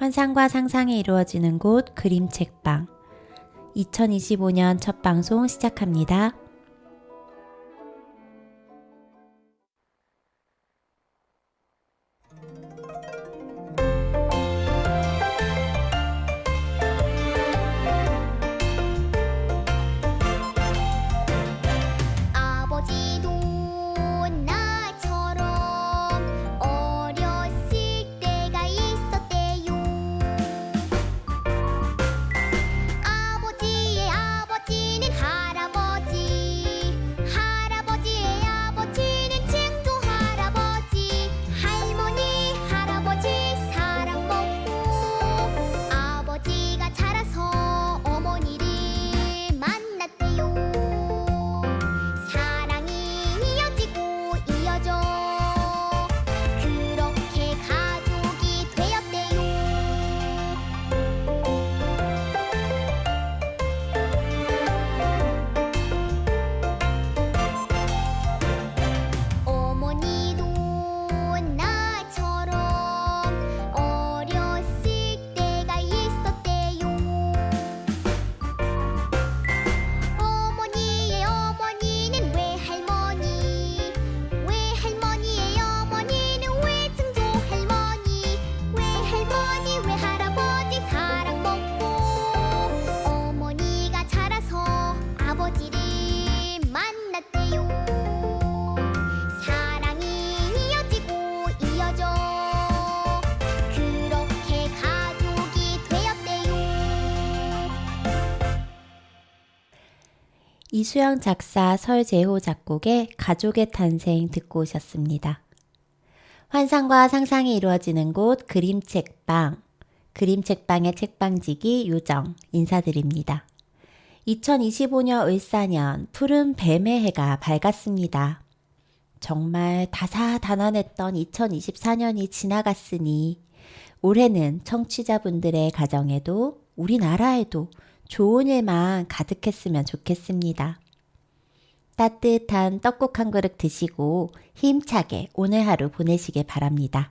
환상과 상상이 이루어지는 곳 그림책방 2025년 첫 방송 시작합니다. 아버지도 나처럼 어렸을 때가 있었대요. 아버지의 아버지는 할아버지, 할아버지의 아버지는 증조 할아버지, 할머니 할아버지 사랑 먹고 아버지가 자라서 어머니를 만났대요. 사랑이 이어지고 이어져 그렇게 가족이 되었대요. 어머니도 나처럼 어렸을 때가 있었대요. 어머니의 어머니는 외할머니, 외할머니의 어머니는 외증조 할머니, 외할머니 외할아버지 사랑 먹고 어머니가 자라서 아버지를 만났대요. 사랑이 이어지고 이어져 그렇게 가족이 되었대요. 이수영 작사, 설재호 작곡의 가족의 탄생 듣고 오셨습니다. 환상과 상상이 이루어지는 곳 그림책방, 그림책방의 책방지기 요정 인사드립니다. 2025년 을사년 푸른 뱀의 해가 밝았습니다. 정말 다사다난했던 2024년이 지나갔으니 올해는 청취자분들의 가정에도 우리나라에도 좋은 일만 가득했으면 좋겠습니다. 따뜻한 떡국 한 그릇 드시고 힘차게 오늘 하루 보내시길 바랍니다.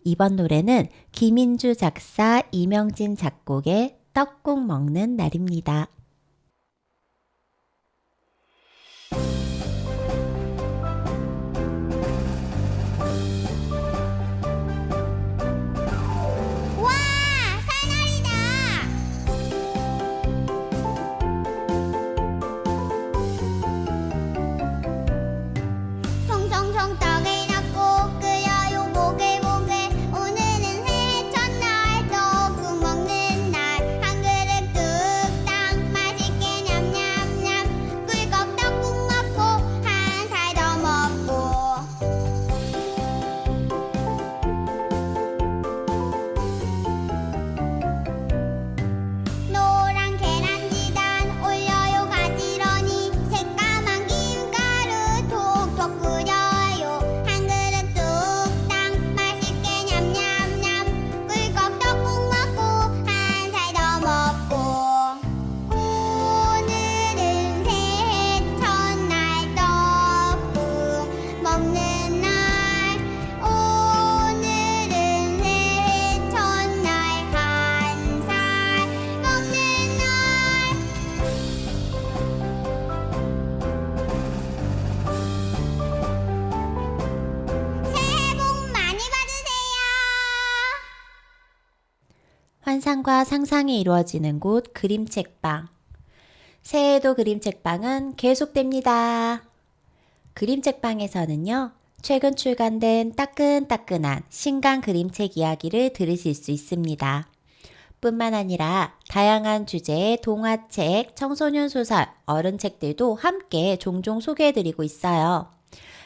이번 노래는 김인주 작사, 이명진 작곡의 떡국 먹는 날입니다. 와, 사날이다. 송송송 떡을 넣고 끓여요 보글보글. 오늘은 새해 첫날 떡국 먹는 날. 한 그릇 뚝딱 맛있게 냠냠냠. 꿀꺽 떡국 먹고 한 살 더 먹고. 노란 계란지단 올려요 가지런히. 새까만 김가루 톡톡 끓여요. 한 그릇 뚝딱 맛있게 냠냠냠. 꿀꺽 떡국 먹고 한 살 더 먹고. 오늘은 새해 첫날 떡국 먹는 날. 오늘은 새해 첫날 한 살 먹는 날. 새해 복 많이 받으세요. 환상과 상상이 이루어지는 곳 그림책방. 새해에도 그림책방은 계속됩니다. 그림책방에서는요, 최근 출간된 따끈따끈한 신간 그림책 이야기를 들으실 수 있습니다. 뿐만 아니라 다양한 주제의 동화책, 청소년 소설, 어른책들도 함께 종종 소개해드리고 있어요.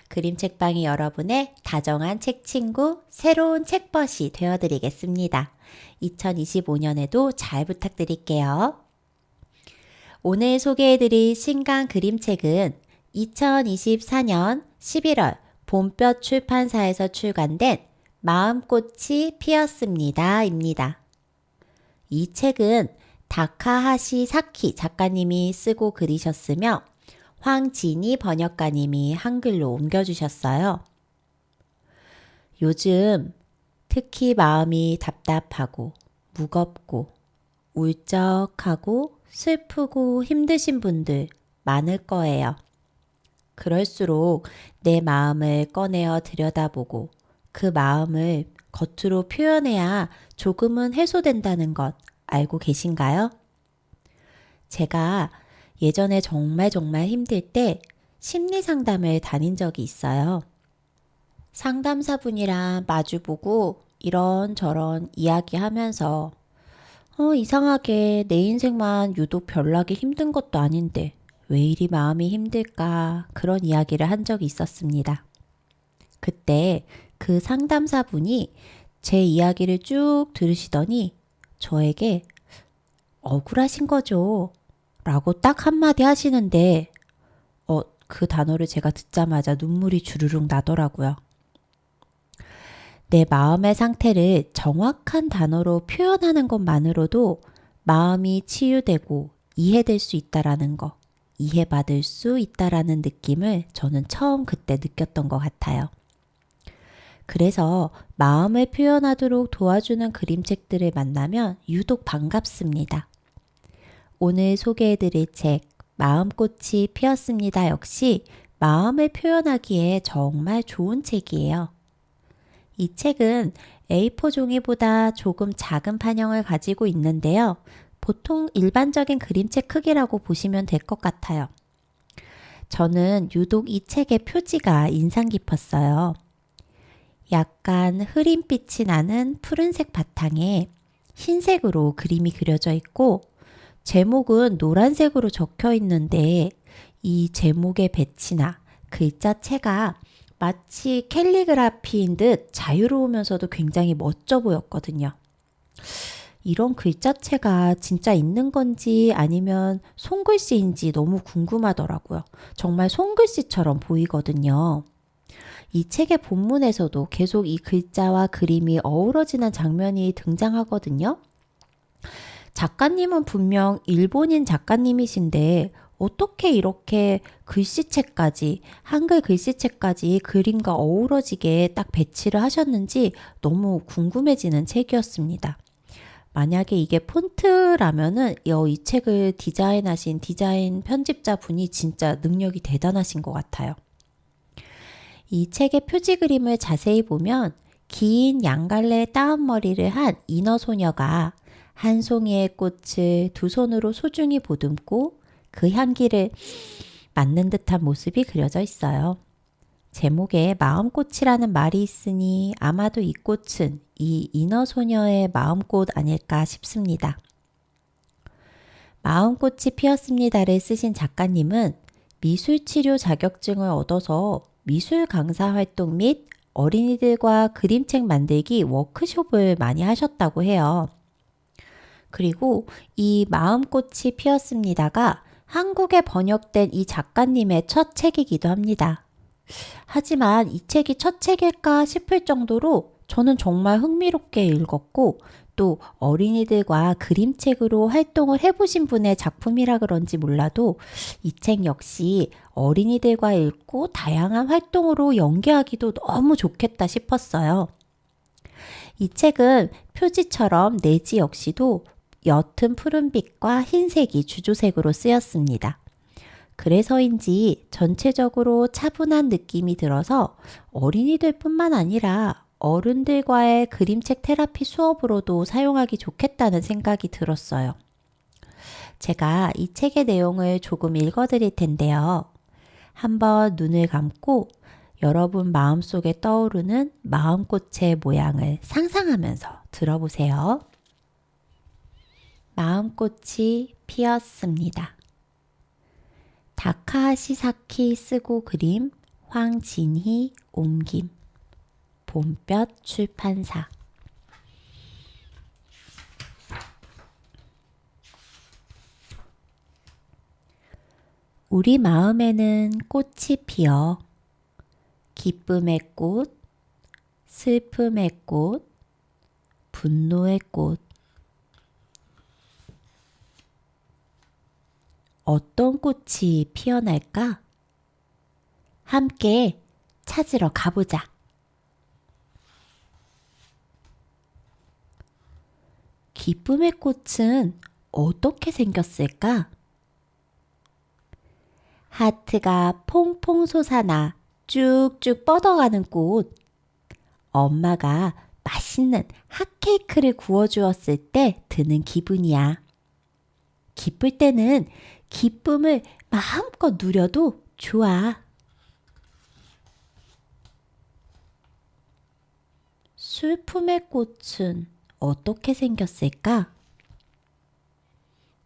그림책방이 여러분의 다정한 책 친구, 새로운 책벗이 되어드리겠습니다. 2025년에도 잘 부탁드릴게요. 오늘 소개해드릴 신간 그림책은 2024년 11월 봄볕 출판사에서 출간된 마음꽃이 피었습니다 입니다. 이 책은 다카하시 사키 작가님이 쓰고 그리셨으며 황진희 번역가님이 한글로 옮겨주셨어요. 요즘 특히 마음이 답답하고 무겁고 울적하고 슬프고 힘드신 분들 많을 거예요. 그럴수록 내 마음을 꺼내어 들여다보고 그 마음을 겉으로 표현해야 조금은 해소된다는 것 알고 계신가요? 제가 예전에 정말 힘들 때 심리 상담을 다닌 적이 있어요. 상담사분이랑 마주보고 이런저런 이야기하면서 이상하게 내 인생만 유독 별나게 힘든 것도 아닌데 왜 이리 마음이 힘들까 그런 이야기를 한 적이 있었습니다. 그때 그 상담사분이 제 이야기를 쭉 들으시더니 저에게 억울하신 거죠 라고 딱 한마디 하시는데 그 단어를 제가 듣자마자 눈물이 주르륵 나더라고요. 내 마음의 상태를 정확한 단어로 표현하는 것만으로도 마음이 치유되고 이해될 수 있다라는 거, 이해받을 수 있다라는 느낌을 저는 처음 그때 느꼈던 것 같아요. 그래서 마음을 표현하도록 도와주는 그림책들을 만나면 유독 반갑습니다. 오늘 소개해드릴 책 마음꽃이 피었습니다 역시 마음을 표현하기에 정말 좋은 책이에요. 이 책은 A4 종이보다 조금 작은 판형을 가지고 있는데요. 보통 일반적인 그림책 크기라고 보시면 될 것 같아요. 저는 유독 이 책의 표지가 인상 깊었어요. 약간 흐린빛이 나는 푸른색 바탕에 흰색으로 그림이 그려져 있고 제목은 노란색으로 적혀 있는데 이 제목의 배치나 글자체가 마치 캘리그라피인 듯 자유로우면서도 굉장히 멋져 보였거든요. 이런 글자체가 진짜 있는 건지 아니면 손글씨인지 너무 궁금하더라고요. 정말 손글씨처럼 보이거든요. 이 책의 본문에서도 계속 이 글자와 그림이 어우러지는 장면이 등장하거든요. 작가님은 분명 일본인 작가님이신데 어떻게 이렇게 글씨체까지, 한글 글씨체까지 그림과 어우러지게 딱 배치를 하셨는지 너무 궁금해지는 책이었습니다. 만약에 이게 폰트라면은 이 책을 디자인하신 디자인 편집자분이 진짜 능력이 대단하신 것 같아요. 이 책의 표지 그림을 자세히 보면 긴 양갈래 따은 머리를 한 인어 소녀가 한 송이의 꽃을 두 손으로 소중히 보듬고 그 향기를 맡는 듯한 모습이 그려져 있어요. 제목에 마음꽃이라는 말이 있으니 아마도 이 꽃은 이 인어 소녀의 마음꽃 아닐까 싶습니다. 마음꽃이 피었습니다를 쓰신 작가님은 미술치료 자격증을 얻어서 미술 강사 활동 및 어린이들과 그림책 만들기 워크숍을 많이 하셨다고 해요. 그리고 이 마음꽃이 피었습니다가 한국에 번역된 이 작가님의 첫 책이기도 합니다. 하지만 이 책이 첫 책일까 싶을 정도로 저는 정말 흥미롭게 읽었고 또 어린이들과 그림책으로 활동을 해보신 분의 작품이라 그런지 몰라도 이 책 역시 어린이들과 읽고 다양한 활동으로 연계하기도 너무 좋겠다 싶었어요. 이 책은 표지처럼 내지 역시도 옅은 푸른빛과 흰색이 주조색으로 쓰였습니다. 그래서인지 전체적으로 차분한 느낌이 들어서 어린이들뿐만 아니라 어른들과의 그림책 테라피 수업으로도 사용하기 좋겠다는 생각이 들었어요. 제가 이 책의 내용을 조금 읽어드릴 텐데요. 한번 눈을 감고 여러분 마음속에 떠오르는 마음꽃의 모양을 상상하면서 들어보세요. 마음꽃이 피었습니다. 다카하시 사키 쓰고 그림 황진희 옮김 봄볕 출판사. 우리 마음에는 꽃이 피어 기쁨의 꽃, 슬픔의 꽃, 분노의 꽃. 어떤 꽃이 피어날까? 함께 찾으러 가보자. 기쁨의 꽃은 어떻게 생겼을까? 하트가 퐁퐁 솟아나 쭉쭉 뻗어가는 꽃. 엄마가 맛있는 핫케이크를 구워주었을 때 드는 기분이야. 기쁠 때는 기쁨을 마음껏 누려도 좋아. 슬픔의 꽃은 어떻게 생겼을까?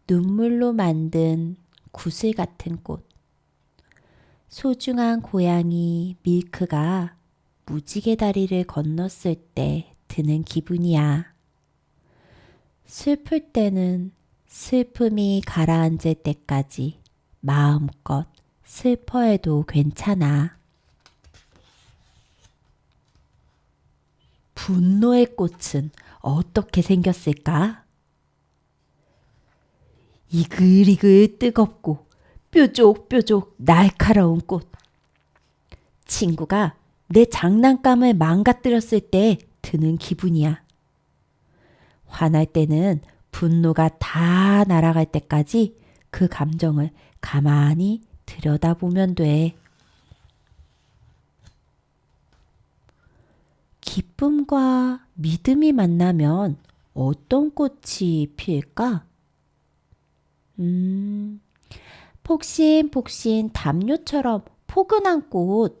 눈물로 만든 구슬 같은 꽃. 소중한 고양이 밀크가 무지개 다리를 건넜을 때 드는 기분이야. 슬플 때는 슬픔이 가라앉을 때까지 마음껏 슬퍼해도 괜찮아. 분노의 꽃은 어떻게 생겼을까? 이글이글 뜨겁고 뾰족뾰족 날카로운 꽃. 친구가 내 장난감을 망가뜨렸을 때 드는 기분이야. 화날 때는 분노가 다 날아갈 때까지 그 감정을 가만히 들여다보면 돼. 기쁨과 믿음이 만나면 어떤 꽃이 필까? 폭신폭신 담요처럼 포근한 꽃.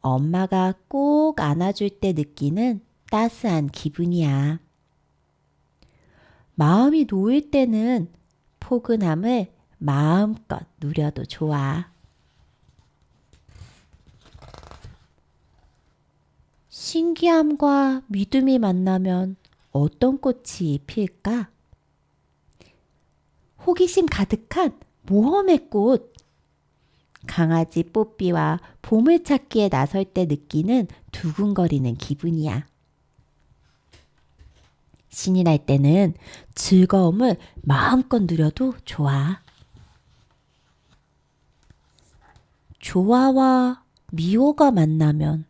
엄마가 꼭 안아줄 때 느끼는 따스한 기분이야. 마음이 놓일 때는 포근함을 마음껏 누려도 좋아. 신기함과 믿음이 만나면 어떤 꽃이 필까? 호기심 가득한 모험의 꽃. 강아지 뽀삐와 보물찾기에 나설 때 느끼는 두근거리는 기분이야. 신이 날 때는 즐거움을 마음껏 누려도 좋아. 좋아와 미워가 만나면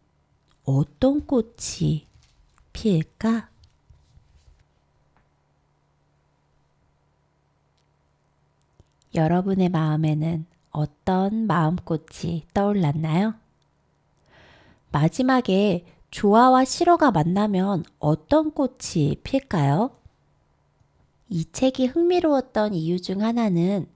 어떤 꽃이 필까? 여러분의 마음에는 어떤 마음꽃이 떠올랐나요? 마지막에 좋아와 싫어가 만나면 어떤 꽃이 필까요? 이 책이 흥미로웠던 이유 중 하나는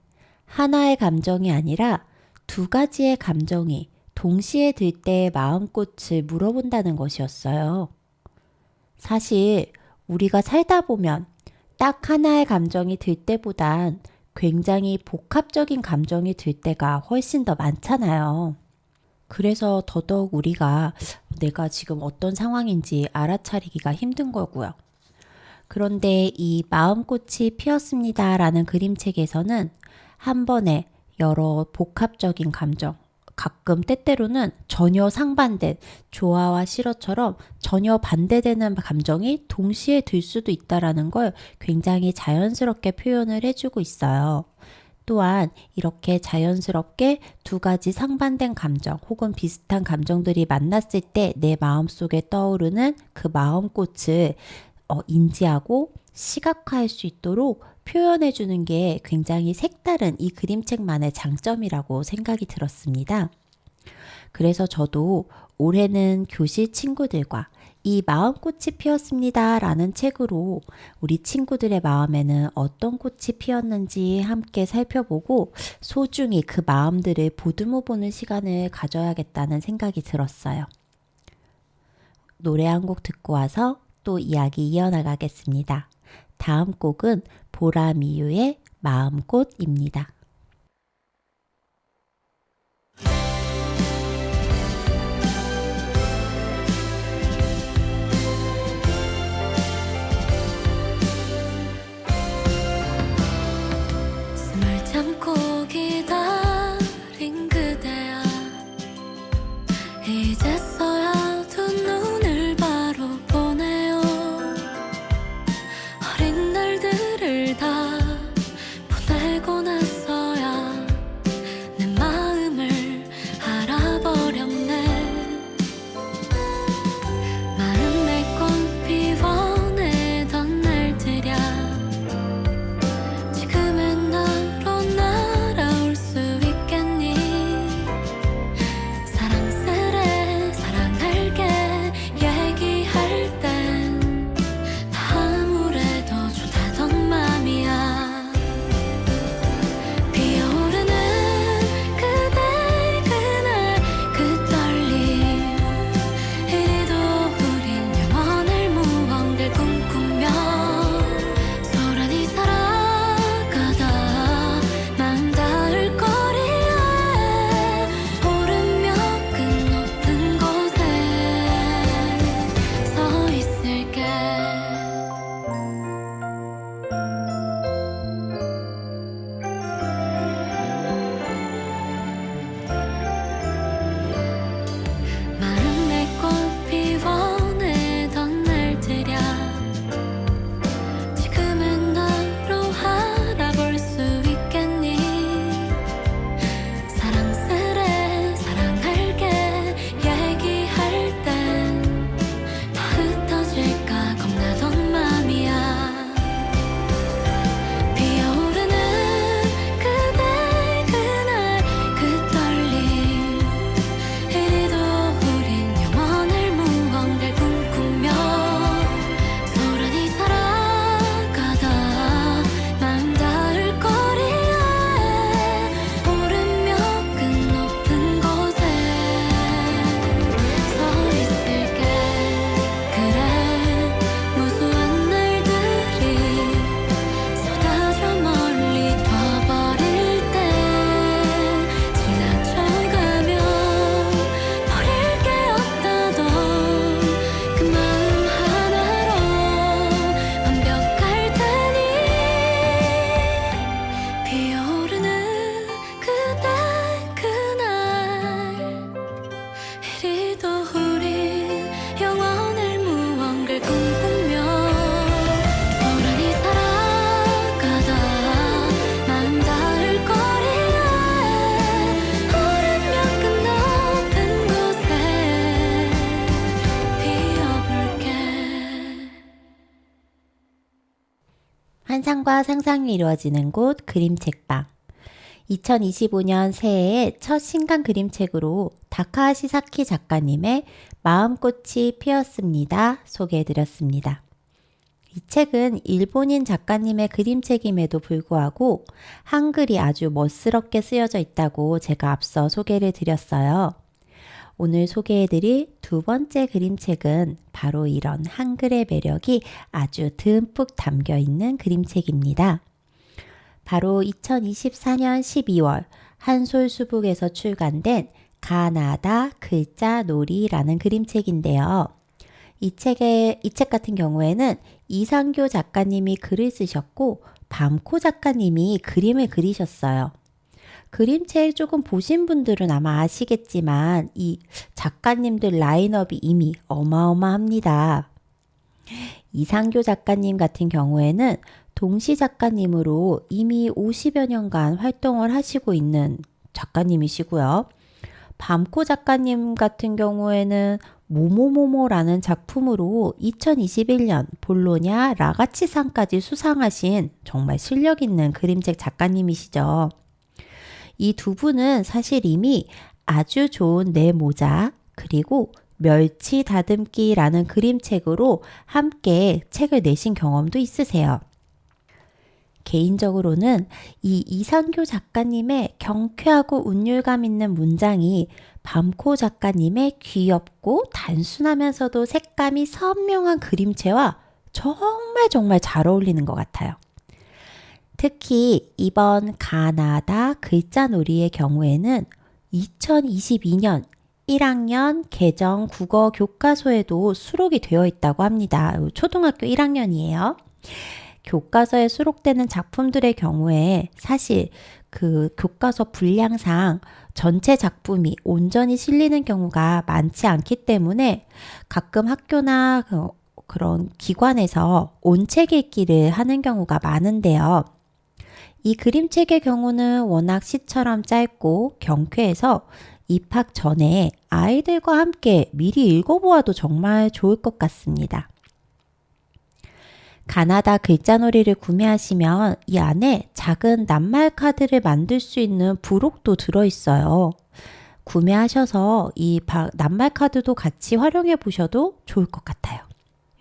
하나의 감정이 아니라 두 가지의 감정이 동시에 들 때의 마음꽃을 물어본다는 것이었어요. 사실 우리가 살다 보면 딱 하나의 감정이 들 때보단 굉장히 복합적인 감정이 들 때가 훨씬 더 많잖아요. 그래서 더더욱 우리가 내가 지금 어떤 상황인지 알아차리기가 힘든 거고요. 그런데 이 마음꽃이 피었습니다 라는 그림책에서는 한 번에 여러 복합적인 감정, 가끔 때때로는 전혀 상반된 좋아와 싫어처럼 전혀 반대되는 감정이 동시에 들 수도 있다라는 걸 굉장히 자연스럽게 표현을 해주고 있어요. 또한 이렇게 자연스럽게 두 가지 상반된 감정 혹은 비슷한 감정들이 만났을 때 내 마음속에 떠오르는 그 마음꽃을 인지하고 시각화할 수 있도록 표현해 주는 게 굉장히 색다른 이 그림책만의 장점이라고 생각이 들었습니다. 그래서 저도 올해는 교실 친구들과 이 마음꽃이 피었습니다 라는 책으로 우리 친구들의 마음에는 어떤 꽃이 피었는지 함께 살펴보고 소중히 그 마음들을 보듬어 보는 시간을 가져야겠다는 생각이 들었어요. 노래 한 곡 듣고 와서 또 이야기 이어나가겠습니다. 다음 곡은 보라미유의 마음꽃입니다. 숨을 참고 기다린 그대야 이제서야 두 눈을 바로 보네요. 어린 날들을 다 보내고 나서야 내 마음을 알아버렸네. 마음의 꽃 피워내던 날들이야 상상과 상상이 이루어지는 곳 그림책방. 2025년 새해의 첫 신간 그림책으로 다카하시 사키 작가님의 마음꽃이 피었습니다. 소개해드렸습니다. 이 책은 일본인 작가님의 그림책임에도 불구하고 한글이 아주 멋스럽게 쓰여져 있다고 제가 앞서 소개를 드렸어요. 오늘 소개해드릴 두 번째 그림책은 바로 이런 한글의 매력이 아주 듬뿍 담겨 있는 그림책입니다. 바로 2024년 12월 한솔수북에서 출간된 가나다 글자놀이라는 그림책인데요. 이 책 같은 경우에는 이상교 작가님이 글을 쓰셨고 밤코 작가님이 그림을 그리셨어요. 그림책 조금 보신 분들은 아마 아시겠지만 이 작가님들 라인업이 이미 어마어마합니다. 이상교 작가님 같은 경우에는 동시 작가님으로 이미 50여 년간 활동을 하시고 있는 작가님이시고요. 밤코 작가님 같은 경우에는 모모모모라는 작품으로 2021년 볼로냐 라가치상까지 수상하신 정말 실력 있는 그림책 작가님이시죠. 이 두 분은 사실 이미 아주 좋은 내 모자 그리고 멸치 다듬기라는 그림책으로 함께 책을 내신 경험도 있으세요. 개인적으로는 이 이상교 작가님의 경쾌하고 운율감 있는 문장이 밤코 작가님의 귀엽고 단순하면서도 색감이 선명한 그림체와 정말 잘 어울리는 것 같아요. 특히 이번 가나다 글자놀이의 경우에는 2022년 1학년 개정 국어 교과서에도 수록이 되어 있다고 합니다. 초등학교 1학년이에요. 교과서에 수록되는 작품들의 경우에 사실 그 교과서 분량상 전체 작품이 온전히 실리는 경우가 많지 않기 때문에 가끔 학교나 그런 기관에서 온책 읽기를 하는 경우가 많은데요. 이 그림책의 경우는 워낙 시처럼 짧고 경쾌해서 입학 전에 아이들과 함께 미리 읽어보아도 정말 좋을 것 같습니다. 가나다 글자놀이를 구매하시면 이 안에 작은 낱말 카드를 만들 수 있는 부록도 들어있어요. 구매하셔서 이 낱말 카드도 같이 활용해 보셔도 좋을 것 같아요.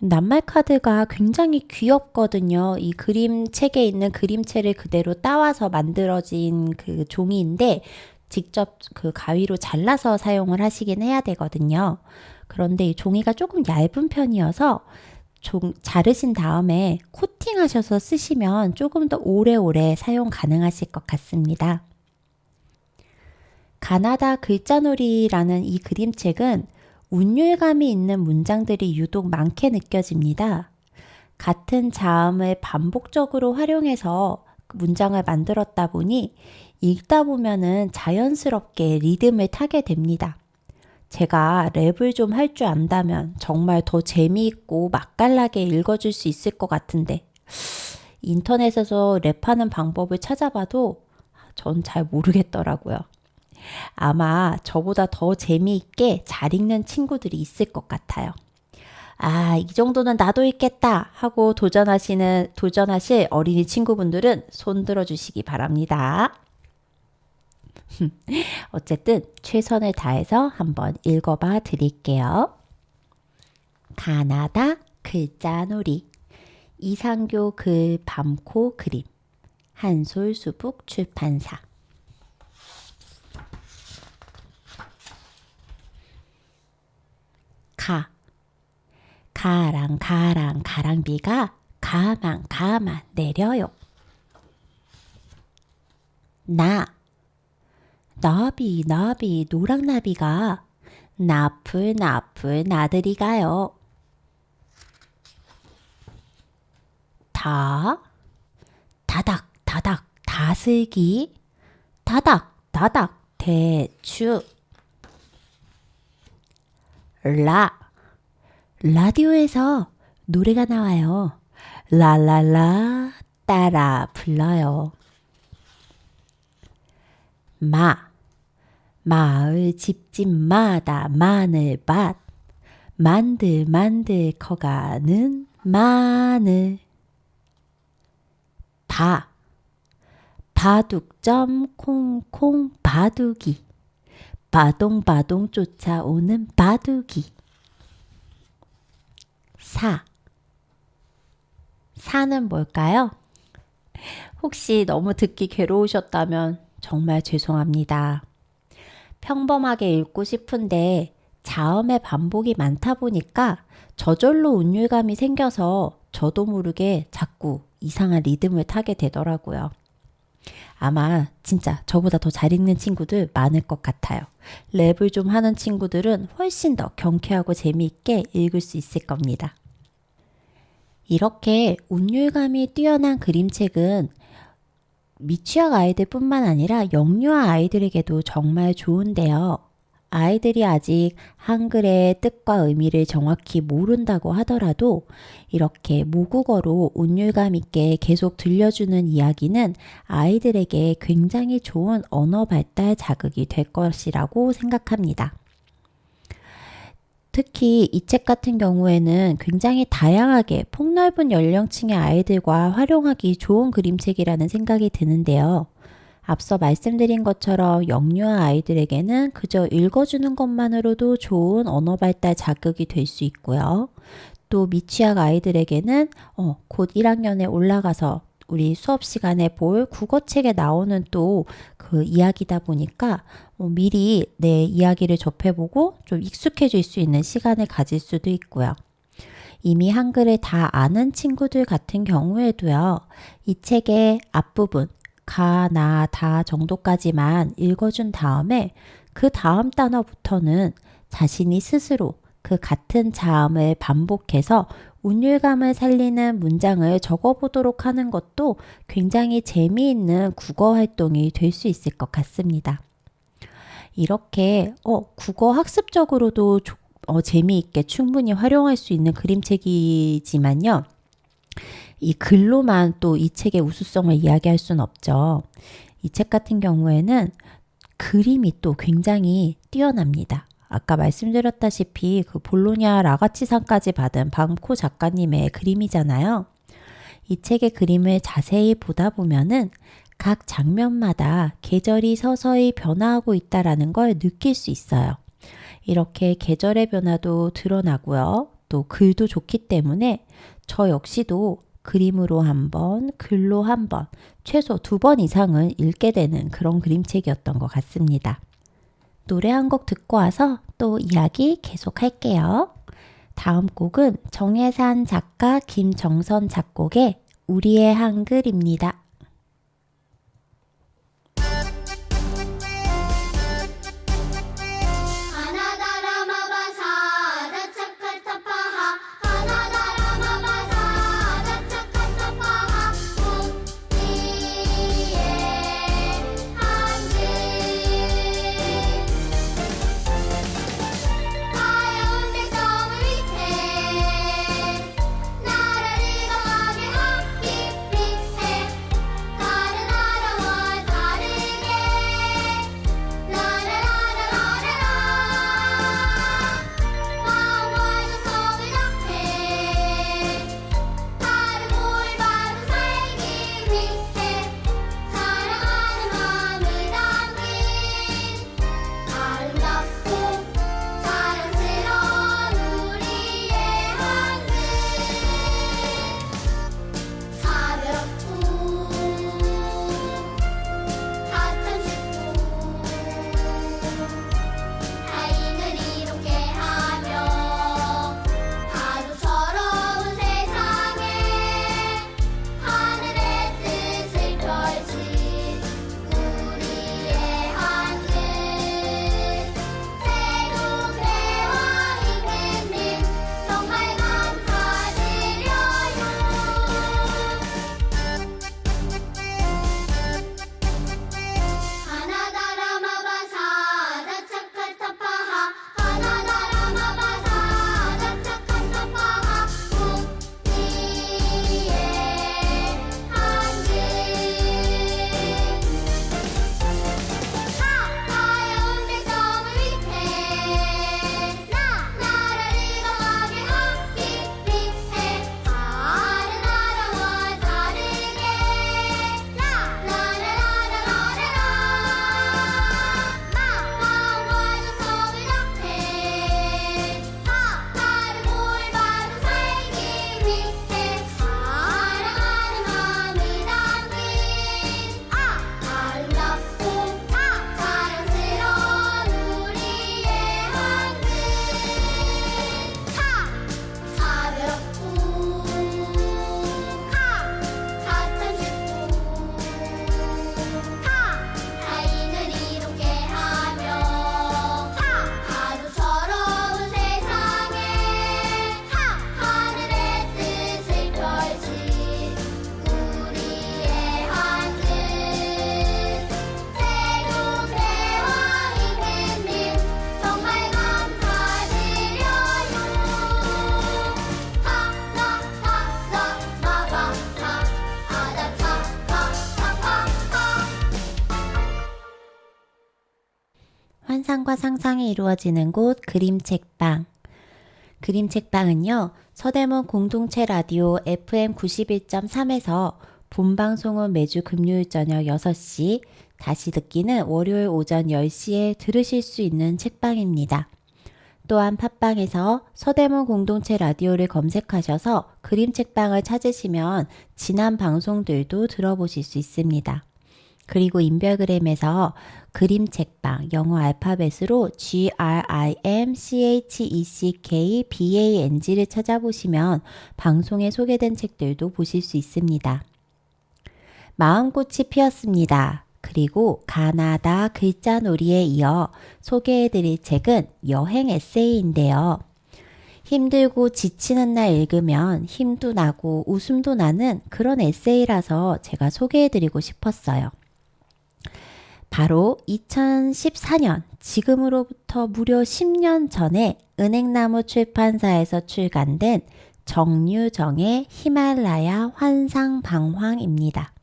낱말 카드가 굉장히 귀엽거든요. 이 그림책에 있는 그림체를 그대로 따와서 만들어진 그 종이인데 직접 그 가위로 잘라서 사용을 하시긴 해야 되거든요. 그런데 이 종이가 조금 얇은 편이어서 자르신 다음에 코팅하셔서 쓰시면 조금 더 오래오래 사용 가능하실 것 같습니다. 가나다 글자놀이라는 이 그림책은 운율감이 있는 문장들이 유독 많게 느껴집니다. 같은 자음을 반복적으로 활용해서 문장을 만들었다 보니 읽다 보면은 자연스럽게 리듬을 타게 됩니다. 제가 랩을 좀 할 줄 안다면 정말 더 재미있고 맛깔나게 읽어줄 수 있을 것 같은데 인터넷에서 랩하는 방법을 찾아봐도 전 잘 모르겠더라고요. 아마 저보다 더 재미있게 잘 읽는 친구들이 있을 것 같아요. 아, 이 정도는 나도 읽겠다 하고 도전하실 어린이 친구분들은 손 들어주시기 바랍니다. 어쨌든 최선을 다해서 한번 읽어봐 드릴게요. 가나다 글자놀이 이상교 글 밤코 그림 한솔수북 출판사 가랑비가 가만 내려요. 나비 노랑나비가 나풀 나들이 가요. 다닥 다슬기 다닥 대추 라디오에서 노래가 나와요. 라라라 따라 불러요. 마을 집집마다 마늘밭 만들 커가는 마늘 바둑점 콩콩 바둑이. 바동바동 쫓아오는 바둑이. 사는 뭘까요? 혹시 너무 듣기 괴로우셨다면 정말 죄송합니다. 평범하게 읽고 싶은데 자음의 반복이 많다 보니까 저절로 운율감이 생겨서 저도 모르게 자꾸 이상한 리듬을 타게 되더라고요. 아마 진짜 저보다 더 잘 읽는 친구들 많을 것 같아요. 랩을 좀 하는 친구들은 훨씬 더 경쾌하고 재미있게 읽을 수 있을 겁니다. 이렇게 운율감이 뛰어난 그림책은 미취학 아이들뿐만 아니라 영유아 아이들에게도 정말 좋은데요. 아이들이 아직 한글의 뜻과 의미를 정확히 모른다고 하더라도 이렇게 모국어로 운율감 있게 계속 들려주는 이야기는 아이들에게 굉장히 좋은 언어 발달 자극이 될 것이라고 생각합니다. 특히 이 책 같은 경우에는 굉장히 다양하게 폭넓은 연령층의 아이들과 활용하기 좋은 그림책이라는 생각이 드는데요. 앞서 말씀드린 것처럼 영유아 아이들에게는 그저 읽어주는 것만으로도 좋은 언어 발달 자극이 될 수 있고요. 또 미취학 아이들에게는 곧 1학년에 올라가서 우리 수업 시간에 볼 국어책에 나오는 또 그 이야기다 보니까 미리 내 이야기를 접해보고 좀 익숙해질 수 있는 시간을 가질 수도 있고요. 이미 한글을 다 아는 친구들 같은 경우에도요. 이 책의 앞부분 가, 나, 다 정도까지만 읽어준 다음에 그 다음 단어부터는 자신이 스스로 그 같은 자음을 반복해서 운율감을 살리는 문장을 적어보도록 하는 것도 굉장히 재미있는 국어 활동이 될 수 있을 것 같습니다. 이렇게 국어 학습적으로도 재미있게 충분히 활용할 수 있는 그림책이지만요. 이 글로만 또 이 책의 우수성을 이야기할 수는 없죠. 이 책 같은 경우에는 그림이 또 굉장히 뛰어납니다. 아까 말씀드렸다시피 그 볼로냐 라가치상까지 받은 방코 작가님의 그림이잖아요. 이 책의 그림을 자세히 보다 보면은 각 장면마다 계절이 서서히 변화하고 있다라는 걸 느낄 수 있어요. 이렇게 계절의 변화도 드러나고요. 또 글도 좋기 때문에 저 역시도 그림으로 한 번, 글로 한 번, 최소 2번 이상은 읽게 되는 그런 그림책이었던 것 같습니다. 노래 한 곡 듣고 와서 또 이야기 계속 할게요. 다음 곡은 정혜산 작가, 김정선 작곡의 우리의 한글입니다. 우리의 환상과 상상이 이루어지는 곳 그림책방. 그림책방은요, 서대문 공동체 라디오 FM 91.3에서 본 방송은 매주 금요일 저녁 6시, 다시 듣기는 월요일 오전 10시에 들으실 수 있는 책방입니다. 또한 팟빵에서 서대문 공동체 라디오를 검색하셔서 그림책방을 찾으시면 지난 방송들도 들어보실 수 있습니다. 그리고 인별그램에서 그림책방 영어 알파벳으로 GRIMCHECKBANG를 찾아보시면 방송에 소개된 책들도 보실 수 있습니다. 마음꽃이 피었습니다. 그리고 가나다 글자놀이에 이어 소개해드릴 책은 여행 에세이인데요. 힘들고 지치는 날 읽으면 힘도 나고 웃음도 나는 그런 에세이라서 제가 소개해드리고 싶었어요. 바로 2014년, 지금으로부터 무려 10년 전에 은행나무 출판사에서 출간된 정유정의 히말라야 환상방황입니다.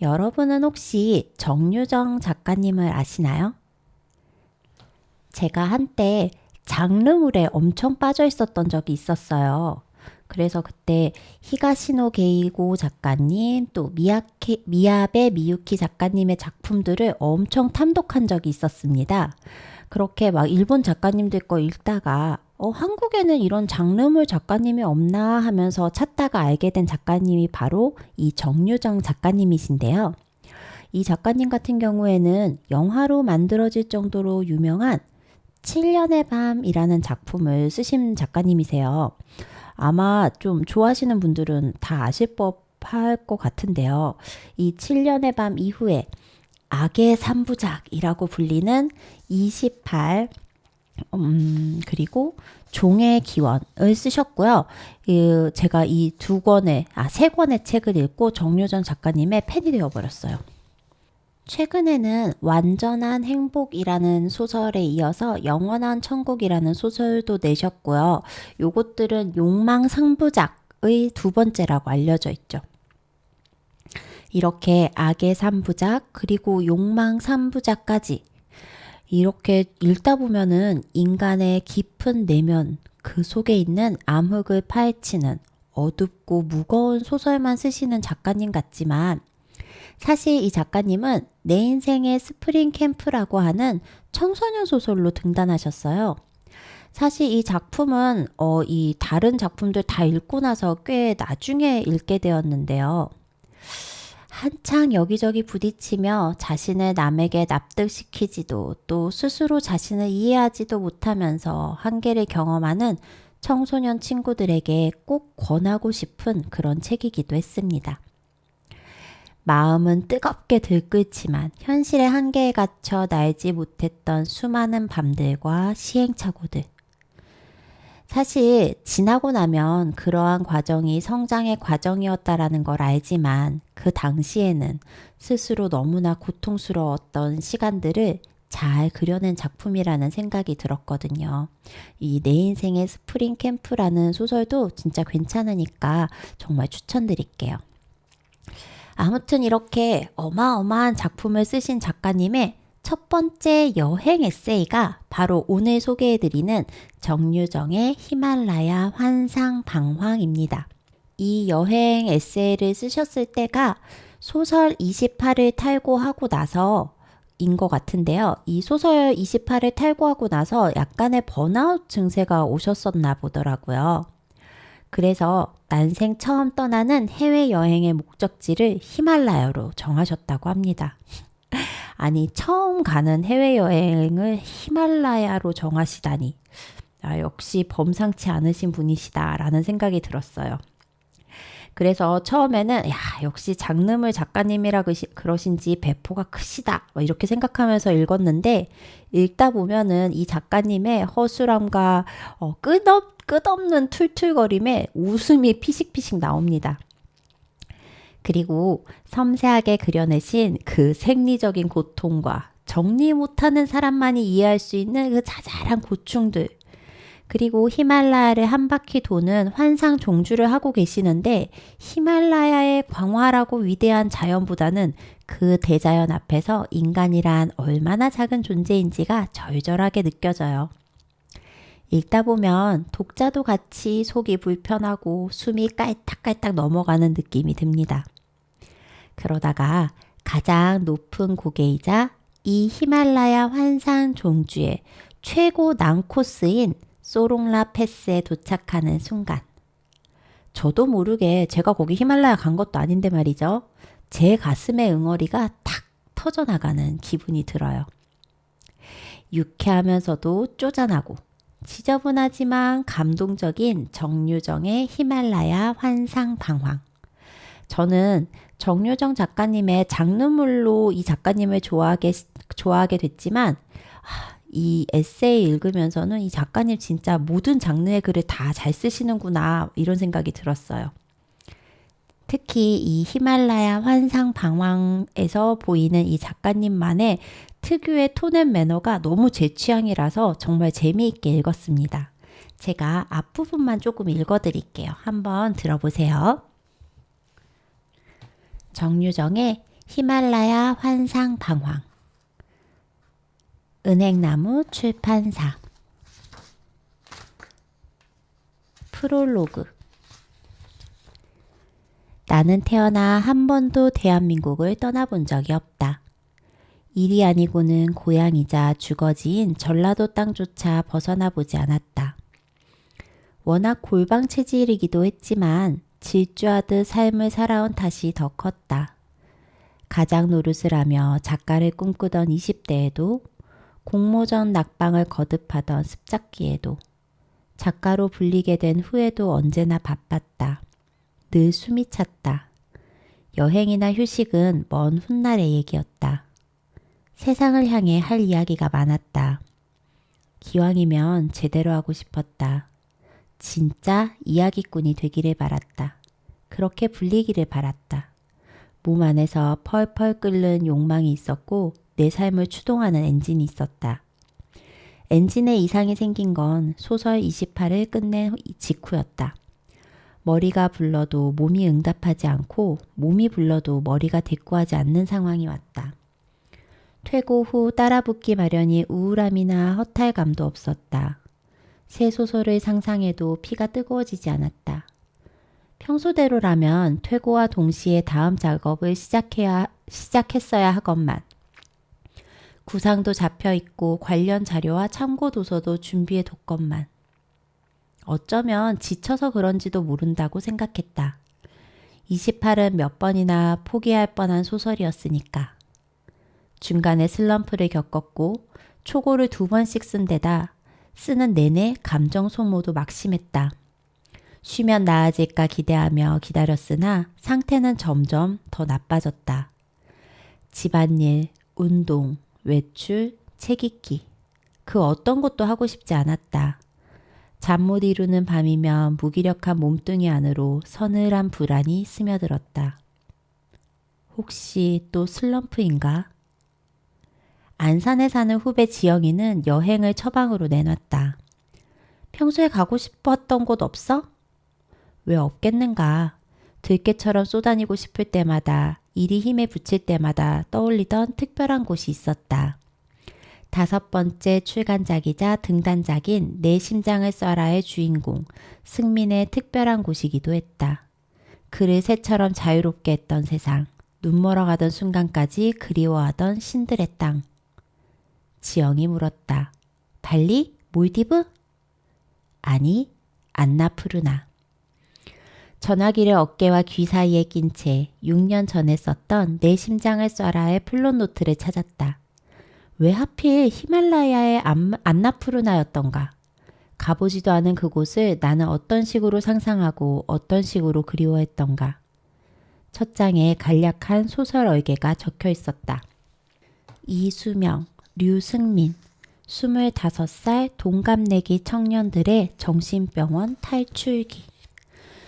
여러분은 혹시 정유정 작가님을 아시나요? 제가 한때 장르물에 엄청 빠져 있었던 적이 있었어요. 그래서 그때 히가시노 게이고 작가님, 또 미야베 미유키 작가님의 작품들을 엄청 탐독한 적이 있었습니다. 그렇게 막 일본 작가님들 거 읽다가 한국에는 이런 장르물 작가님이 없나 하면서 찾다가 알게 된 작가님이 바로 이 정유정 작가님이신데요. 이 작가님 같은 경우에는 영화로 만들어질 정도로 유명한 7년의 밤이라는 작품을 쓰신 작가님이세요. 아마 좀 좋아하시는 분들은 다 아실 법할 것 같은데요. 이 7년의 밤 이후에 악의 3부작이라고 불리는 28, 그리고 종의 기원을 쓰셨고요. 제가 이 세 권의 책을 읽고 정유정 작가님의 팬이 되어버렸어요. 최근에는 완전한 행복이라는 소설에 이어서 영원한 천국이라는 소설도 내셨고요. 요것들은 욕망 3부작의 두 번째라고 알려져 있죠. 이렇게 악의 3부작 그리고 욕망 3부작까지 이렇게 읽다 보면은 인간의 깊은 내면 그 속에 있는 암흑을 파헤치는 어둡고 무거운 소설만 쓰시는 작가님 같지만 사실 이 작가님은 내 인생의 스프링 캠프라고 하는 청소년 소설로 등단하셨어요. 사실 이 작품은 이 다른 작품들 다 읽고 나서 꽤 나중에 읽게 되었는데요. 한창 여기저기 부딪히며 자신을 남에게 납득시키지도 또 스스로 자신을 이해하지도 못하면서 한계를 경험하는 청소년 친구들에게 꼭 권하고 싶은 그런 책이기도 했습니다. 마음은 뜨겁게 들끓지만 현실의 한계에 갇혀 날지 못했던 수많은 밤들과 시행착오들. 사실 지나고 나면 그러한 과정이 성장의 과정이었다라는 걸 알지만 그 당시에는 스스로 너무나 고통스러웠던 시간들을 잘 그려낸 작품이라는 생각이 들었거든요. 이 내 인생의 스프링 캠프라는 소설도 진짜 괜찮으니까 정말 추천드릴게요. 아무튼 이렇게 어마어마한 작품을 쓰신 작가님의 첫 번째 여행 에세이가 바로 오늘 소개해드리는 정유정의 히말라야 환상방황입니다. 이 여행 에세이를 쓰셨을 때가 소설 28을 탈고하고 나서인 것 같은데요. 이 소설 28을 탈고하고 나서 약간의 번아웃 증세가 오셨었나 보더라고요. 그래서 난생 처음 떠나는 해외여행의 목적지를 히말라야로 정하셨다고 합니다. 아니, 처음 가는 해외여행을 히말라야로 정하시다니. 역시 범상치 않으신 분이시다라는 생각이 들었어요. 그래서 처음에는 역시 장르물 작가님이라 그러신지 배포가 크시다 이렇게 생각하면서 읽었는데 읽다 보면은 이 작가님의 허술함과 끝없는 툴툴거림에 웃음이 피식피식 나옵니다. 그리고 섬세하게 그려내신 그 생리적인 고통과 정리 못하는 사람만이 이해할 수 있는 그 자잘한 고충들, 그리고 히말라야를 한 바퀴 도는 환상 종주를 하고 계시는데 히말라야의 광활하고 위대한 자연보다는 그 대자연 앞에서 인간이란 얼마나 작은 존재인지가 절절하게 느껴져요. 읽다 보면 독자도 같이 속이 불편하고 숨이 깔딱깔딱 넘어가는 느낌이 듭니다. 그러다가 가장 높은 고개이자 이 히말라야 환상 종주의 최고 난코스인 소롱라 패스에 도착하는 순간, 저도 모르게 제가 거기 히말라야 간 것도 아닌데 말이죠. 제 가슴의 응어리가 탁 터져나가는 기분이 들어요. 유쾌하면서도 쪼잔하고 지저분하지만 감동적인 정유정의 히말라야 환상 방황. 저는 정유정 작가님의 장르물로 이 작가님을 좋아하게 됐지만 이 에세이 읽으면서는 이 작가님 진짜 모든 장르의 글을 다 잘 쓰시는구나 이런 생각이 들었어요. 특히 이 히말라야 환상 방황에서 보이는 이 작가님만의 특유의 톤 앤 매너가 너무 제 취향이라서 정말 재미있게 읽었습니다. 제가 앞부분만 조금 읽어드릴게요. 한번 들어보세요. 정유정의 히말라야 환상 방황, 은행나무 출판사. 프롤로그. 나는 태어나 한 번도 대한민국을 떠나본 적이 없다. 일이 아니고는 고향이자 주거지인 전라도 땅조차 벗어나 보지 않았다. 워낙 골방 체질이기도 했지만 질주하듯 삶을 살아온 탓이 더 컸다. 가장 노릇을 하며 작가를 꿈꾸던 20대에도 공모전 낙방을 거듭하던 습작기에도 작가로 불리게 된 후에도 언제나 바빴다. 늘 숨이 찼다. 여행이나 휴식은 먼 훗날의 얘기였다. 세상을 향해 할 이야기가 많았다. 기왕이면 제대로 하고 싶었다. 진짜 이야기꾼이 되기를 바랐다. 그렇게 불리기를 바랐다. 몸 안에서 펄펄 끓는 욕망이 있었고 내 삶을 추동하는 엔진이 있었다. 엔진에 이상이 생긴 건 소설 28을 끝낸 직후였다. 머리가 불러도 몸이 응답하지 않고 몸이 불러도 머리가 대꾸하지 않는 상황이 왔다. 퇴고 후 따라붙기 마련이 우울함이나 허탈감도 없었다. 새 소설을 상상해도 피가 뜨거워지지 않았다. 평소대로라면 퇴고와 동시에 다음 작업을 시작했어야 하건만 구상도 잡혀있고 관련 자료와 참고 도서도 준비해 뒀건만 어쩌면 지쳐서 그런지도 모른다고 생각했다. 28은 몇 번이나 포기할 뻔한 소설이었으니까. 중간에 슬럼프를 겪었고 초고를 2번씩 쓴 데다 쓰는 내내 감정 소모도 막심했다. 쉬면 나아질까 기대하며 기다렸으나 상태는 점점 더 나빠졌다. 집안일, 운동, 외출, 책 읽기. 그 어떤 것도 하고 싶지 않았다. 잠 못 이루는 밤이면 무기력한 몸뚱이 안으로 서늘한 불안이 스며들었다. 혹시 또 슬럼프인가? 안산에 사는 후배 지영이는 여행을 처방으로 내놨다. 평소에 가고 싶었던 곳 없어? 왜 없겠는가? 들깨처럼 쏘다니고 싶을 때마다 일이 힘에 부칠 때마다 떠올리던 특별한 곳이 있었다. 5번째 출간작이자 등단작인 내 심장을 써라의 주인공 승민의 특별한 곳이기도 했다. 그를 새처럼 자유롭게 했던 세상, 눈멀어가던 순간까지 그리워하던 신들의 땅. 지영이 물었다. 발리? 몰디브? 아니, 안나푸르나. 전화기를 어깨와 귀 사이에 낀 채 6년 전에 썼던 내 심장을 쏴라의 플롯노트를 찾았다. 왜 하필 히말라야의 안나푸르나였던가? 가보지도 않은 그곳을 나는 어떤 식으로 상상하고 어떤 식으로 그리워했던가? 첫 장에 간략한 소설 얼개가 적혀 있었다. 이수명, 류승민, 25살 동갑내기 청년들의 정신병원 탈출기.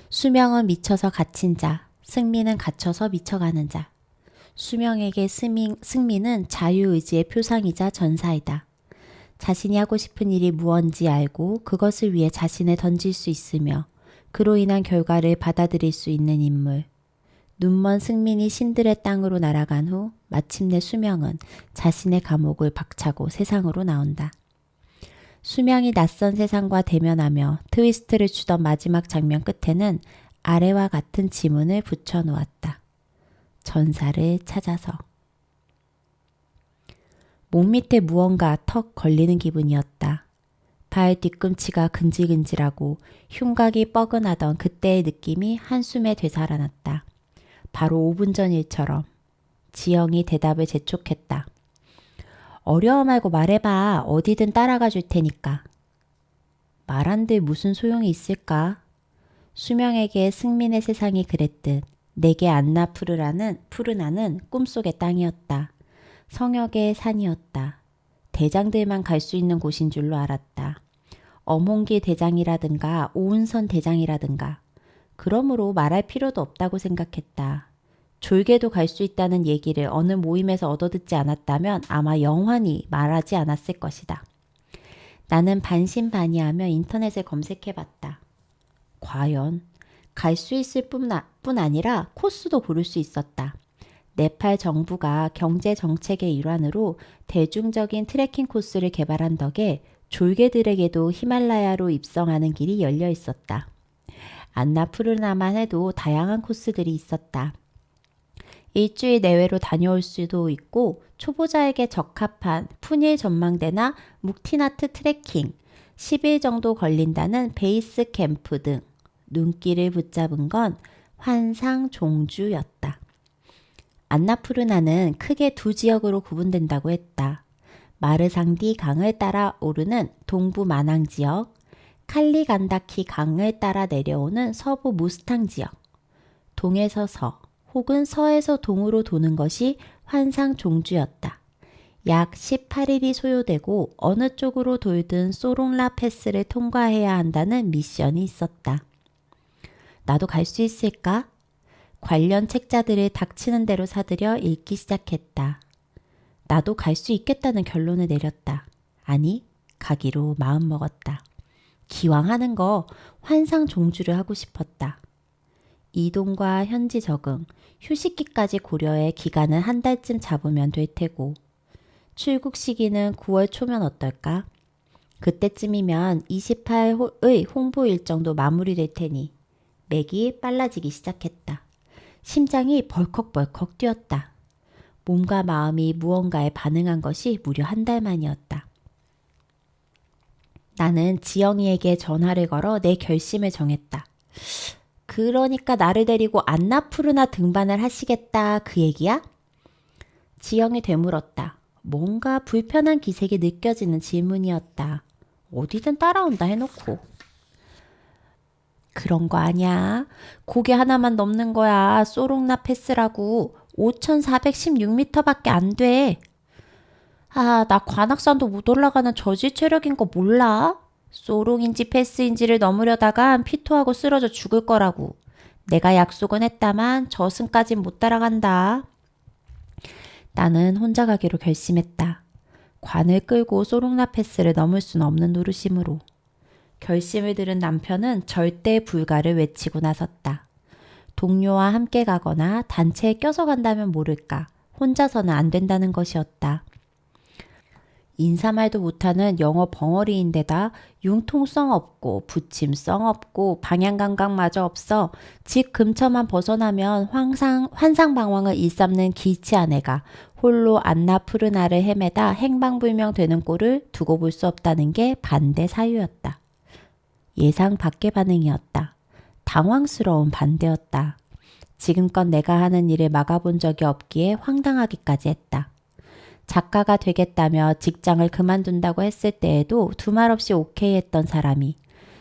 수명은 미쳐서 갇힌 자, 승민은 갇혀서 미쳐가는 자. 수명에게 승민은 자유의지의 표상이자 전사이다. 자신이 하고 싶은 일이 무언지 알고 그것을 위해 자신을 던질 수 있으며 그로 인한 결과를 받아들일 수 있는 인물. 눈먼 승민이 신들의 땅으로 날아간 후 마침내 수명은 자신의 감옥을 박차고 세상으로 나온다. 수명이 낯선 세상과 대면하며 트위스트를 추던 마지막 장면 끝에는 아래와 같은 지문을 붙여 놓았다. 전사를 찾아서. 목 밑에 무언가 턱 걸리는 기분이었다. 발 뒤꿈치가 근질근질하고 흉곽이 뻐근하던 그때의 느낌이 한숨에 되살아났다. 바로 5분 전 일처럼. 지영이 대답을 재촉했다. 어려워 말고 말해봐. 어디든 따라가 줄 테니까. 말한들 무슨 소용이 있을까? 수명에게 승민의 세상이 그랬듯 내게 안나 푸르나는 꿈속의 땅이었다. 성역의 산이었다. 대장들만 갈 수 있는 곳인 줄로 알았다. 엄홍길 대장이라든가 오은선 대장이라든가. 그러므로 말할 필요도 없다고 생각했다. 졸개도 갈 수 있다는 얘기를 어느 모임에서 얻어듣지 않았다면 아마 영원히 말하지 않았을 것이다. 나는 반신반의하며 인터넷에 검색해봤다. 과연 갈 수 있을 뿐 아니라 코스도 고를 수 있었다. 네팔 정부가 경제 정책의 일환으로 대중적인 트레킹 코스를 개발한 덕에 졸개들에게도 히말라야로 입성하는 길이 열려 있었다. 안나푸르나만 해도 다양한 코스들이 있었다. 일주일 내외로 다녀올 수도 있고 초보자에게 적합한 푸닐 전망대나 묵티나트 트레킹, 10일 정도 걸린다는 베이스 캠프 등 눈길을 붙잡은 건 환상 종주였다. 안나푸르나는 크게 두 지역으로 구분된다고 했다. 마르상디 강을 따라 오르는 동부 마낭 지역, 칼리간다키 강을 따라 내려오는 서부 무스탕 지역, 동에서 서 혹은 서에서 동으로 도는 것이 환상 종주였다. 약 18일이 소요되고 어느 쪽으로 돌든 소롱라 패스를 통과해야 한다는 미션이 있었다. 나도 갈 수 있을까? 관련 책자들을 닥치는 대로 사들여 읽기 시작했다. 나도 갈 수 있겠다는 결론을 내렸다. 아니, 가기로 마음먹었다. 기왕 하는 거 환상 종주를 하고 싶었다. 이동과 현지 적응, 휴식기까지 고려해 기간은 한 달쯤 잡으면 될 테고 출국 시기는 9월 초면 어떨까? 그때쯤이면 28의 홍보 일정도 마무리될 테니 맥이 빨라지기 시작했다. 심장이 벌컥벌컥 뛰었다. 몸과 마음이 무언가에 반응한 것이 무려 한 달 만이었다. 나는 지영이에게 전화를 걸어 내 결심을 정했다. 그러니까 나를 데리고 안나푸르나 등반을 하시겠다 그 얘기야? 지영이 되물었다. 뭔가 불편한 기색이 느껴지는 질문이었다. 어디든 따라온다 해놓고. 그런 거 아니야. 고개 하나만 넘는 거야. 소롱나 패스라고. 5,416m밖에 안 돼. 아, 나 관악산도 못 올라가는 저질 체력인 거 몰라? 소롱인지 패스인지를 넘으려다간 피토하고 쓰러져 죽을 거라고. 내가 약속은 했다만 저승까진 못 따라간다. 나는 혼자 가기로 결심했다. 관을 끌고 소롱나 패스를 넘을 수는 없는 노릇이므로. 결심을 들은 남편은 절대 불가를 외치고 나섰다. 동료와 함께 가거나 단체에 껴서 간다면 모를까. 혼자서는 안 된다는 것이었다. 인사말도 못하는 영어 벙어리인데다 융통성 없고 부침성 없고 방향감각마저 없어 집 근처만 벗어나면 환상방황을 일삼는 기치한 애가 홀로 안나푸르나를 헤매다 행방불명되는 꼴을 두고 볼 수 없다는 게 반대 사유였다. 예상 밖의 반응이었다. 당황스러운 반대였다. 지금껏 내가 하는 일을 막아본 적이 없기에 황당하기까지 했다. 작가가 되겠다며 직장을 그만둔다고 했을 때에도 두말 없이 오케이 했던 사람이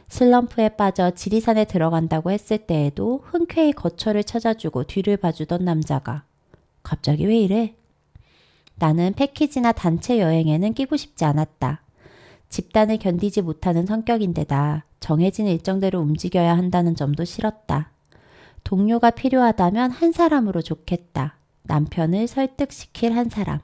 슬럼프에 빠져 지리산에 들어간다고 했을 때에도 흔쾌히 거처를 찾아주고 뒤를 봐주던 남자가 갑자기 왜 이래? 나는 패키지나 단체 여행에는 끼고 싶지 않았다. 집단을 견디지 못하는 성격인데다 정해진 일정대로 움직여야 한다는 점도 싫었다. 동료가 필요하다면 한 사람으로 좋겠다. 남편을 설득시킬 한 사람.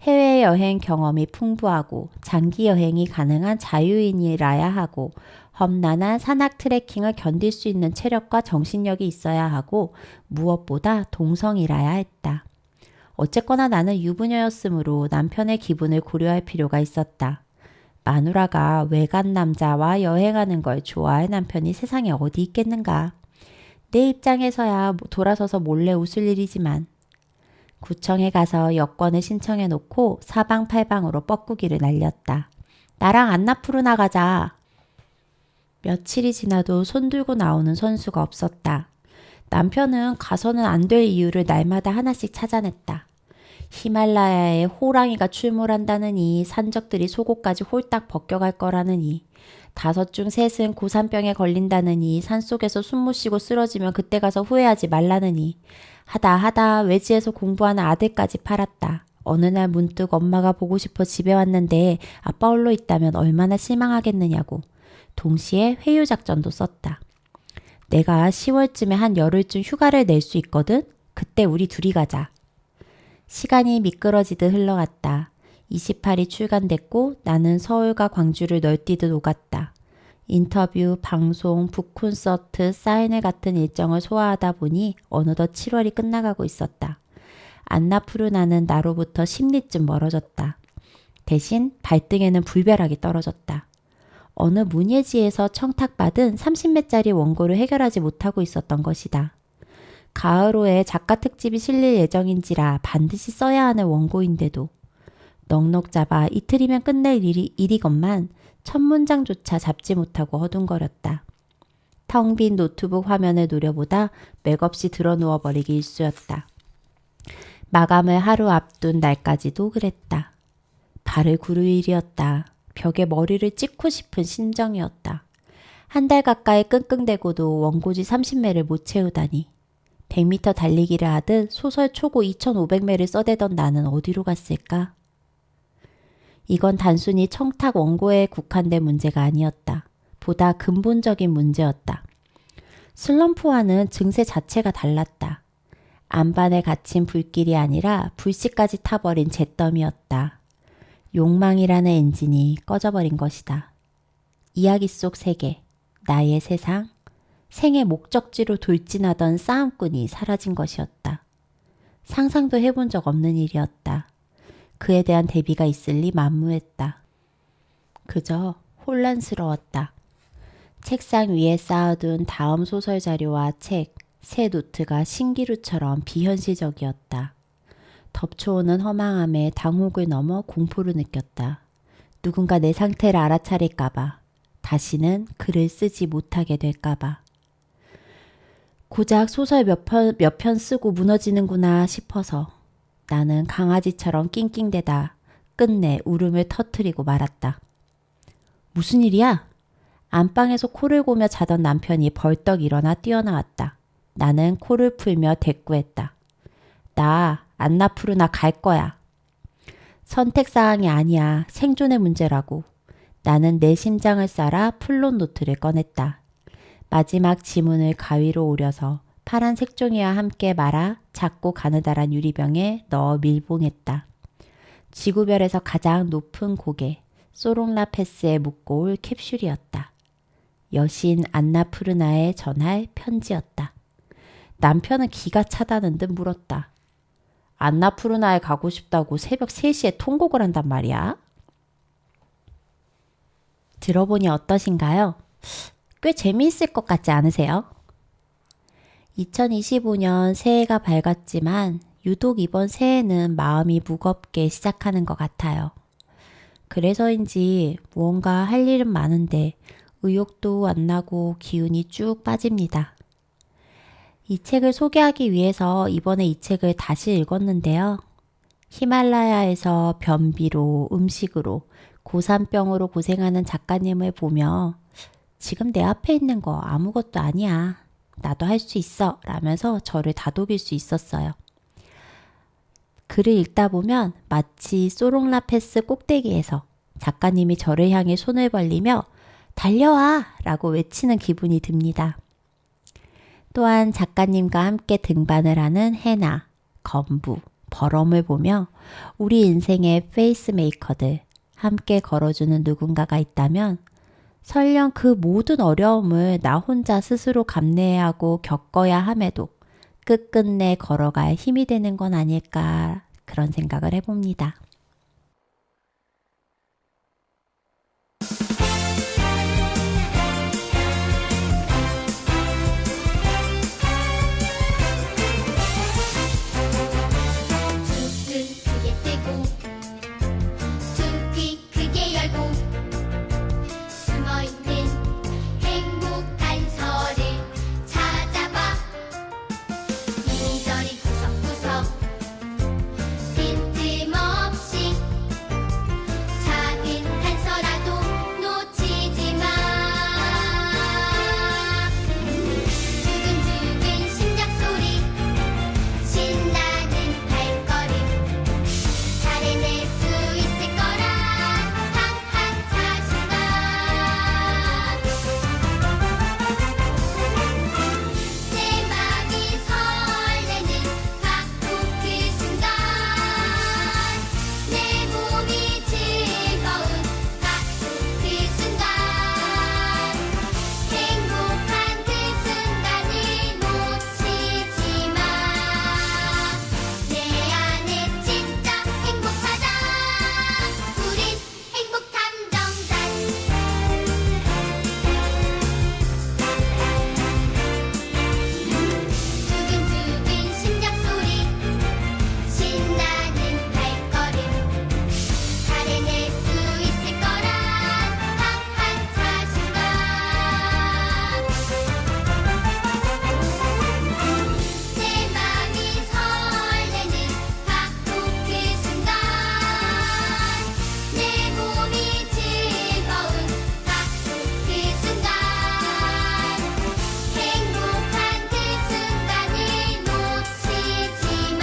해외여행 경험이 풍부하고 장기 여행이 가능한 자유인이라야 하고 험난한 산악 트레킹을 견딜 수 있는 체력과 정신력이 있어야 하고 무엇보다 동성이라야 했다. 어쨌거나 나는 유부녀였으므로 남편의 기분을 고려할 필요가 있었다. 마누라가 외간 남자와 여행하는 걸 좋아할 남편이 세상에 어디 있겠는가. 내 입장에서야 돌아서서 몰래 웃을 일이지만 구청에 가서 여권을 신청해 놓고 사방팔방으로 뻐꾸기를 날렸다. 나랑 안나푸르 나가자. 며칠이 지나도 손 들고 나오는 선수가 없었다. 남편은 가서는 안 될 이유를 날마다 하나씩 찾아냈다. 히말라야에 호랑이가 출몰한다느니 산적들이 속옷까지 홀딱 벗겨갈 거라느니 5 중 3은 고산병에 걸린다느니 산속에서 숨 못 쉬고 쓰러지면 그때 가서 후회하지 말라느니 하다 외지에서 공부하는 아들까지 팔았다. 어느 날 문득 엄마가 보고 싶어 집에 왔는데 아빠 홀로 있다면 얼마나 실망하겠느냐고. 동시에 회유 작전도 썼다. 내가 10월쯤에 한 열흘쯤 휴가를 낼 수 있거든? 그때 우리 둘이 가자. 시간이 미끄러지듯 흘러갔다. 28이 출간됐고 나는 서울과 광주를 널뛰듯 오갔다. 인터뷰, 방송, 북콘서트, 사인회 같은 일정을 소화하다 보니 어느덧 7월이 끝나가고 있었다. 안나푸르나는 나로부터 10리쯤 멀어졌다. 대신 발등에는 불벼락이 떨어졌다. 어느 문예지에서 청탁받은 30매짜리 원고를 해결하지 못하고 있었던 것이다. 가을호에 작가 특집이 실릴 예정인지라 반드시 써야 하는 원고인데도 넉넉 잡아 이틀이면 끝낼 일이건만 첫 문장조차 잡지 못하고 허둥거렸다. 텅 빈 노트북 화면을 노려보다 맥없이 드러누워버리기 일쑤였다. 마감을 하루 앞둔 날까지도 그랬다. 발을 구를 일이었다. 벽에 머리를 찍고 싶은 심정이었다. 한 달 가까이 끙끙대고도 원고지 30매를 못 채우다니. 100m 달리기를 하듯 소설 초고 2500매를 써대던 나는 어디로 갔을까? 이건 단순히 청탁 원고에 국한된 문제가 아니었다. 보다 근본적인 문제였다. 슬럼프와는 증세 자체가 달랐다. 안반에 갇힌 불길이 아니라 불씨까지 타버린 잿더미였다. 욕망이라는 엔진이 꺼져버린 것이다. 이야기 속 세계, 나의 세상, 생의 목적지로 돌진하던 싸움꾼이 사라진 것이었다. 상상도 해본 적 없는 일이었다. 그에 대한 대비가 있을 리 만무했다. 그저 혼란스러웠다. 책상 위에 쌓아둔 다음 소설 자료와 책, 새 노트가 신기루처럼 비현실적이었다. 덮쳐오는 허망함에 당혹을 넘어 공포를 느꼈다. 누군가 내 상태를 알아차릴까봐, 다시는 글을 쓰지 못하게 될까봐. 고작 소설 몇 편 쓰고 무너지는구나 싶어서 나는 강아지처럼 낑낑대다 끝내 울음을 터뜨리고 말았다. 무슨 일이야? 안방에서 코를 고며 자던 남편이 벌떡 일어나 뛰어나왔다. 나는 코를 풀며 대꾸했다. 나 안나푸르나 갈 거야. 선택사항이 아니야. 생존의 문제라고. 나는 내 심장을 쌀아 플롯 노트를 꺼냈다. 마지막 지문을 가위로 오려서 파란 색종이와 함께 말아 작고 가느다란 유리병에 넣어 밀봉했다. 지구별에서 가장 높은 고개, 소롱라페스에 묻고 올 캡슐이었다. 여신 안나푸르나에 전할 편지였다. 남편은 기가 차다는 듯 물었다. 안나푸르나에 가고 싶다고 새벽 3시에 통곡을 한단 말이야? 들어보니 어떠신가요? 꽤 재미있을 것 같지 않으세요? 2025년 새해가 밝았지만 유독 이번 새해는 마음이 무겁게 시작하는 것 같아요. 그래서인지 무언가 할 일은 많은데 의욕도 안 나고 기운이 쭉 빠집니다. 이 책을 소개하기 위해서 이번에 이 책을 다시 읽었는데요. 히말라야에서 변비로, 음식으로, 고산병으로 고생하는 작가님을 보며 지금 내 앞에 있는 거 아무것도 아니야. 나도 할 수 있어. 라면서 저를 다독일 수 있었어요. 글을 읽다 보면 마치 소롱라페스 꼭대기에서 작가님이 저를 향해 손을 벌리며 달려와! 라고 외치는 기분이 듭니다. 또한 작가님과 함께 등반을 하는 해나, 건부, 벌엄을 보며 우리 인생의 페이스메이커들 함께 걸어주는 누군가가 있다면 설령 그 모든 어려움을 나 혼자 스스로 감내해야 하고 겪어야 함에도 끝끝내 걸어갈 힘이 되는 건 아닐까 그런 생각을 해봅니다. 두 눈 크게 뜨고 두 귀 크게 열고 숨어있는 행복한 설을 찾아봐. 이리저리 구석구석 빈틈없이 작은 한 서라도 놓치지 마. 두근두근 심장 소리 신나는 발걸음 잘해낼 수 있을 거라 강한 자신감. 내 맘이 설레는 바로 그 순간 내 몸이 즐거운 바로 그 순간 행복한 그 순간을 놓치지 마. 내 안에 진짜 행복하다. 우린 행복탐정단. 두근두근 심장 소리 신나는 발걸음 잘해낼 수 있을 거라 강한 자신감. 내 맘이 설레는 바로 그 순간 내 몸이 즐거운 바로 그 순간 행복한 그 순간을 놓치지 마.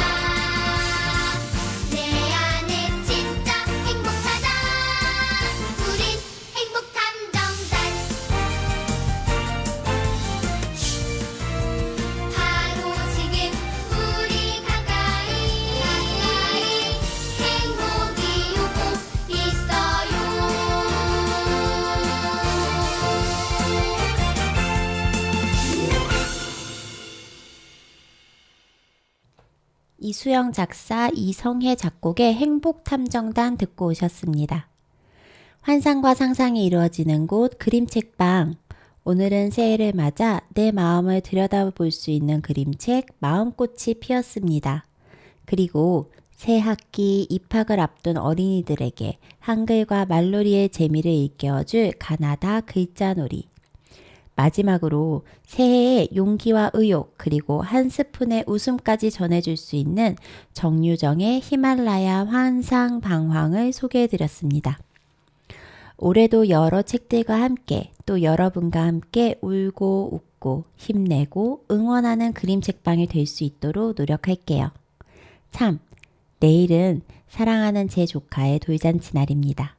내 안에 진짜 행복하다. 우린 행복탐정단. 바로 지금 우리 가까이 행복이 오고 있어요. 이수영 작사, 이성혜 작곡의 행복탐정단 듣고 오셨습니다. 환상과 상상이 이루어지는 곳 그림책방. 오늘은 새해를 맞아 내 마음을 들여다볼 수 있는 그림책 마음꽃이 피었습니다. 그리고 새 학기 입학을 앞둔 어린이들에게 한글과 말놀이의 재미를 일깨워줄 가나다 글자놀이. 마지막으로 새해의 용기와 의욕 그리고 한 스푼의 웃음까지 전해줄 수 있는 정유정의 히말라야 환상 방황을 소개해드렸습니다. 올해도 여러 책들과 함께 또 여러분과 함께 울고 웃고 힘내고 응원하는 그림책방이 될 수 있도록 노력할게요. 참, 내일은 사랑하는 제 조카의 돌잔치 날입니다.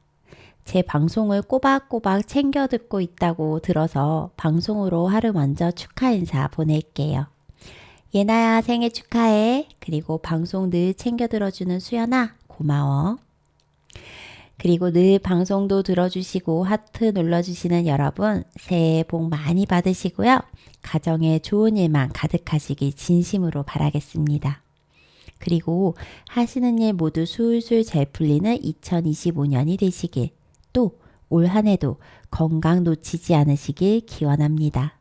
제 방송을 꼬박꼬박 챙겨 듣고 있다고 들어서 방송으로 하루 먼저 축하 인사 보낼게요. 예나야 생일 축하해. 그리고 방송 늘 챙겨 들어주는 수연아 고마워. 그리고 늘 방송도 들어주시고 하트 눌러주시는 여러분 새해 복 많이 받으시고요. 가정에 좋은 일만 가득하시길 진심으로 바라겠습니다. 그리고 하시는 일 모두 술술 잘 풀리는 2025년이 되시길 또 올 한 해도 건강 놓치지 않으시길 기원합니다.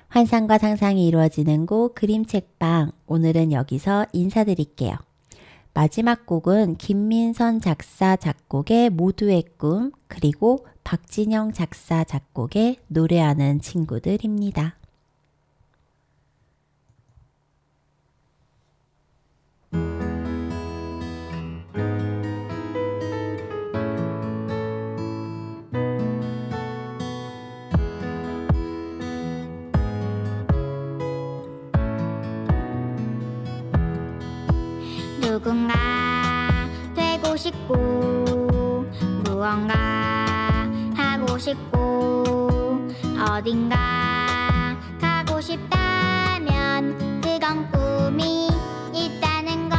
환상과 상상이 이루어지는 곳 그림책방 오늘은 여기서 인사드릴게요. 마지막 곡은 김민선 작사 작곡의 모두의 꿈 그리고 박진영 작사 작곡의 노래하는 친구들입니다. 누군가 되고 싶고 무언가 하고 싶고 어딘가 가고 싶다면 그건 꿈이 있다는 걸